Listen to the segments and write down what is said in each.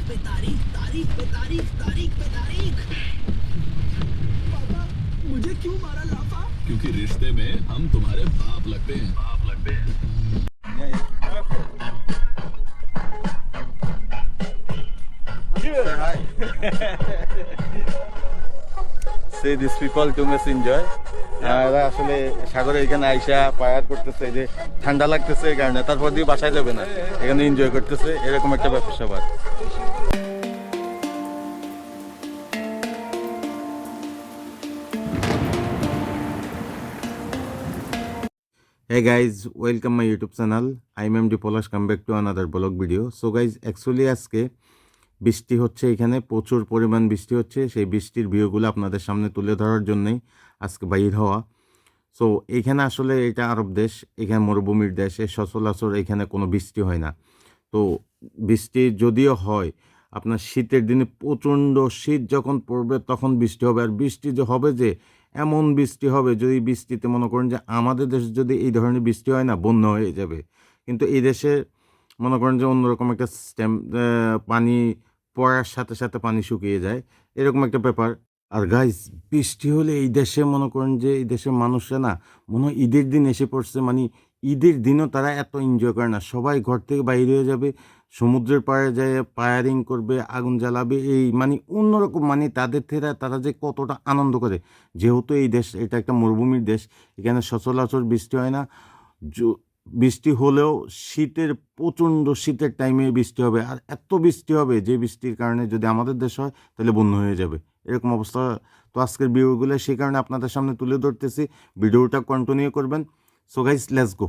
पे तारीख, तारीख पे तारीख, तारीख पे तारीख। पापा, मुझे क्यों मारा लाफा? क्योंकि रिश्ते में हम तुम्हारे बाप लगते हैं, बाप लगते हैं। Say these people too much enjoy. এরা আসলে সাগরে এখানে আইসা পায়ার করতেছে, যে ঠান্ডা লাগতেছে এই কারণে, তারপর দিয়ে বাসায় যাবে না, এখানে এনজয় করতেছে, এরকম একটা ব্যাপার স্যাপার। Hey guys, welcome my YouTube channel. I'm MD Polash, come back to another vlog video. So guys, actually আজকে বৃষ্টি হচ্ছে, এখানে প্রচুর পরিমাণ বৃষ্টি হচ্ছে। সেই বৃষ্টির ভিউগুলো আপনাদের সামনে তুলে ধরার জন্যই আজকে বাইর হওয়া। সো এইখানে আসলে এটা আরব দেশ, এখানে মরুভূমির দেশ, এই সচরাচর এখানে কোনো বৃষ্টি হয় না। তো বৃষ্টি যদিও হয়, আপনার শীতের দিনে প্রচণ্ড শীত যখন পড়বে তখন বৃষ্টি হবে। আর বৃষ্টি যে হবে, যে এমন বৃষ্টি হবে, যদি বৃষ্টিতে মনে করেন যে আমাদের দেশে যদি এই ধরনের বৃষ্টি হয় না, বন্যা হয়ে যাবে। কিন্তু এই দেশে মনে করেন যে অন্যরকম একটা সিস্টেম, পানি পড়ার সাথে সাথে পানি শুকিয়ে যায়, এরকম একটা ব্যাপার। আর গাইস, বৃষ্টি হলে এই দেশে মনে করেন যে এই দেশের মানুষরা না, মনে হয় ঈদের দিন এসে পড়ছে। মানে ঈদের দিনও তারা এত এনজয় করে না, সবাই ঘর থেকে বাইরে হয়ে যাবে, সমুদ্রের পাড়ে যায় ফায়ারিং করবে, আগুন জ্বালাবে, এই মানে অন্যরকম, মানে তাদের থেকে তারা যে কতটা আনন্দ করে। যেহেতু এই দেশ এটা একটা মরুভূমির দেশ, এখানে সচরাচর বৃষ্টি হয় না। বৃষ্টি হলেও শীতের, প্রচণ্ড শীতের টাইমে বৃষ্টি হবে, আর এত বৃষ্টি হবে যে বৃষ্টির কারণে যদি আমাদের দেশ হয় তাহলে বন্যা হয়ে যাবে, এরকম অবস্থা। তো আজকের ভিডিওগুলো সেই কারণে আপনাদের সামনে তুলে ধরতেছি, ভিডিওটা কন্টিনিউ করবেন। So guys, let's go.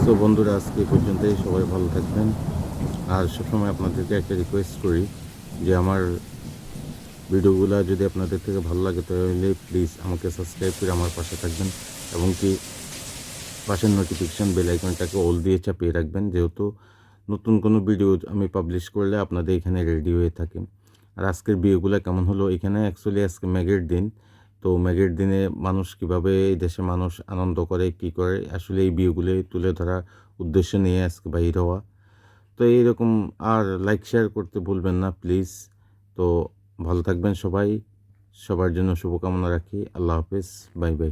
তো বন্ধুরা আজকে এই পর্যন্তই, সবাই ভালো থাকবেন। আর সবসময় আপনাদেরকে একটা রিকোয়েস্ট করি যে আমার ভিডিওগুলো যদি আপনাদের থেকে ভালো লাগে তাহলে প্লিজ আমাকে সাবস্ক্রাইব করে আমার পাশে থাকবেন, এবং কি পাশের নোটিফিকেশান বেল আইকনটাকে অল দিয়ে চাপিয়ে রাখবেন, যেহেতু নতুন কোনো ভিডিও আমি পাবলিশ করলে আপনাদের এখানে রেডি হয়ে থাকে। আর আজকের ভিডিওগুলো কেমন হলো, এখানে অ্যাকচুয়ালি আজকে মেঘের দিন, তো মেঘের দিনে মানুষ কীভাবে এই দেশে মানুষ আনন্দ করে কী করে, আসলে এই ভিডিওগুলো তুলে ধরার উদ্দেশ্য নিয়ে আজকে বাইর হওয়া। তো এইরকম আর লাইক শেয়ার করতে ভুলবেন না প্লিজ। তো ভালো থাকবেন সবাই, সবার জন্য শুভকামনা রাখি। আল্লাহ হাফেজ, বাই বাই।